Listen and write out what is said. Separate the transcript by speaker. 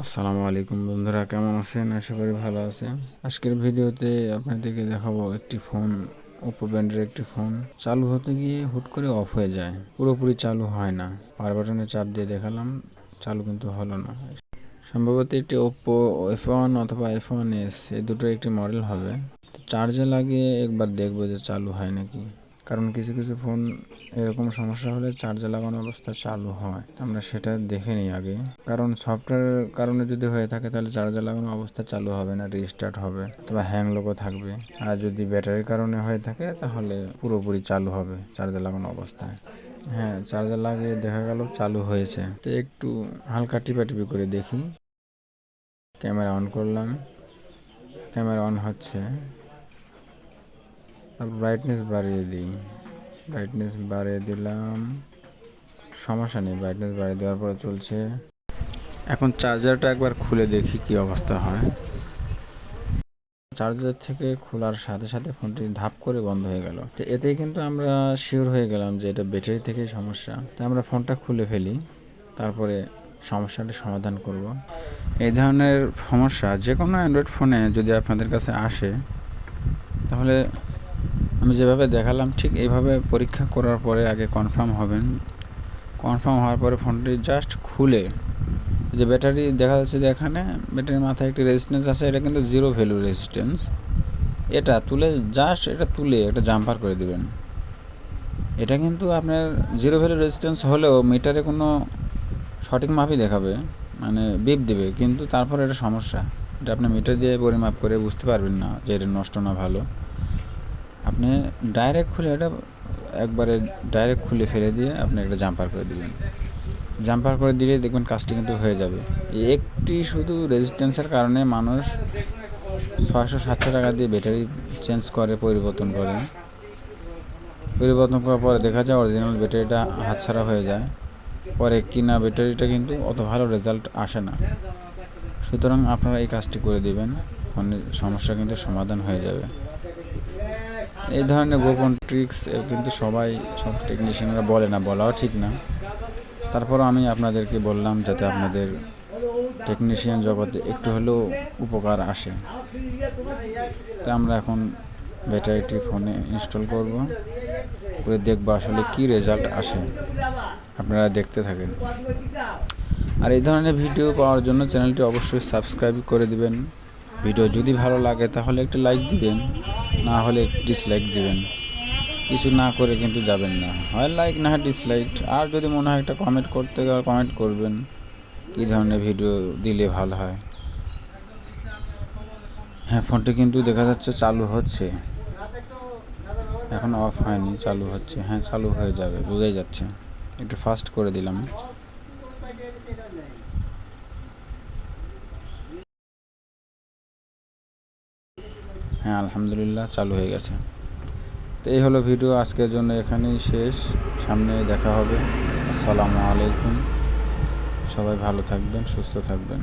Speaker 1: আসসালামু আলাইকুম বন্ধুরা, কেমন আছেন? আশা করি ভালো আছেন। আজকের ভিডিওতে আপনাদেরকে দেখাবো একটি ফোন, ওপো ব্র্যান্ডের একটি ফোন চালু হতে গিয়ে হুট করে অফ হয়ে যায়, পুরোপুরি চালু হয় না। পাওয়ার বাটনে চাপ দিয়ে দেখালাম, চালু কিন্তু হলো না। সম্ভবত এটি ওপো F1 অথবা F1s, এই দুটোর একটি মডেল হবে। চার্জে লাগিয়ে একবার দেখবো যে চালু হয় নাকি, কারণ কিছু কিছু ফোন এরকম সমস্যা হলে চার্জে লাগানো অবস্থা চালু হয়। আমরা সেটা দেখে নিই আগে, কারণ সফটওয়্যারের কারণে যদি হয়ে থাকে তাহলে চার্জে লাগানো অবস্থা চালু হবে না, রিস্টার্ট হবে অথবা হ্যাং লোগো থাকবে। আর যদি ব্যাটারির কারণে হয়ে থাকে তাহলে পুরোপুরি চালু হবে চার্জে লাগানো অবস্থায়। হ্যাঁ, চার্জার লাগিয়ে দেখা গেল চালু হয়েছে। তো একটু হালকা টিপাটিপি করে দেখি। ক্যামেরা অন করলাম, ক্যামেরা অন হচ্ছে। ব্রাইটনেস বাড়িয়ে দিই, ব্রাইটনেস বাড়িয়ে দিলাম, সমস্যা নেই। ব্রাইটনেস বাড়িয়ে দেওয়ার পরে চলছে। এখন চার্জারটা একবার খুলে দেখি কি অবস্থা হয়। চার্জার থেকে খোলার সাথে সাথে ফোনটি ধাপ করে বন্ধ হয়ে গেল। তো এতেই কিন্তু আমরা শিওর হয়ে গেলাম যে এটা ব্যাটারি থেকেই সমস্যা। তো আমরা ফোনটা খুলে ফেলি, তারপরে সমস্যাটা সমাধান করব। এই ধরনের সমস্যা যে কোনো অ্যান্ড্রয়েড ফোনে যদি আপনাদের কাছে আসে, তাহলে আমি যেভাবে দেখালাম ঠিক এইভাবে পরীক্ষা করার পরে আগে কনফার্ম হবেন। কনফার্ম হওয়ার পরে ফোনটি জাস্ট খুলে, যে ব্যাটারি দেখা যাচ্ছে যে এখানে ব্যাটারির মাথায় একটি রেজিস্ট্যান্স আছে, এটা কিন্তু জিরো ভ্যালু রেজিস্ট্যান্স। এটা তুলে জাস্ট এটা তুলে একটা জাম্পার করে দিবেন। এটা কিন্তু আপনার জিরো ভ্যালু রেজিস্ট্যান্স হলেও মিটারে কোনো সঠিক মাপই দেখাবে, মানে বিপ দেবে, কিন্তু তারপর এটা সমস্যা। এটা আপনি মিটার দিয়ে পরিমাপ করে বুঝতে পারবেন না যে এটা নষ্ট না ভালো। আপনি ডাইরেক্ট খুলে এটা একবারে ডাইরেক্ট খুলে ফেলে দিয়ে আপনি একটা জাম্পার করে দিবেন। জাম্পার করে দিলে দেখবেন কাজটি কিন্তু হয়ে যাবে। একটি শুধু রেজিস্ট্যান্সের কারণে মানুষ 600-700 টাকা দিয়ে ব্যাটারি চেঞ্জ করে, পরিবর্তন করে। পরিবর্তন করার পরে দেখা যায় অরিজিনাল ব্যাটারিটা হাতছাড়া হয়ে যায়। পরে কিনা ব্যাটারিটা কিন্তু অত ভালো রেজাল্ট আসে না। সুতরাং আপনারা এই কাজটি করে দিবেন, ফোনের সমস্যা কিন্তু সমাধান হয়ে যাবে। এই ধরনের গোপন ট্রিক্স কিন্তু সব টেকনিশিয়ানরা বলে না, বলাও ঠিক না। তারপরও আমি আপনাদেরকে বললাম যাতে আপনাদের টেকনিশিয়ান জগতে একটু হলেও উপকার আসে। তো আমরা এখন ব্যাটারিটি ফোনে ইনস্টল করব, করে দেখবো আসলে কি রেজাল্ট আসে। আপনারা দেখতে থাকেন। আর এই ধরনের ভিডিও পাওয়ার জন্য চ্যানেলটি অবশ্যই সাবস্ক্রাইব করে দিবেন। ভিডিও যদি ভালো লাগে তাহলে একটা লাইক দিবেন, না হলে ডিসলাইক দিবেন। কিছু না করে কিন্তু যাবেন না, হয় লাইক না হয় ডিসলাইক। আর যদি মনে হয় একটা কমেন্ট করতে গেলে কমেন্ট করবেন কী ধরনের ভিডিও দিলে ভালো হয়। হ্যাঁ, ফোনটি কিন্তু দেখা যাচ্ছে চালু হচ্ছে, এখন অফ হয়নি, চালু হচ্ছে। হ্যাঁ, চালু হয়ে যাবে, বোঝাই যাচ্ছে। একটু ফাস্ট করে দিলাম। হ্যাঁ, আলহামদুলিল্লাহ চালু হয়ে গেছে। তো এই হলো ভিডিও, আজকের জন্য এখানেই শেষ। সামনে দেখা হবে। আসসালামু আলাইকুম। সবাই ভালো থাকবেন, সুস্থ থাকবেন।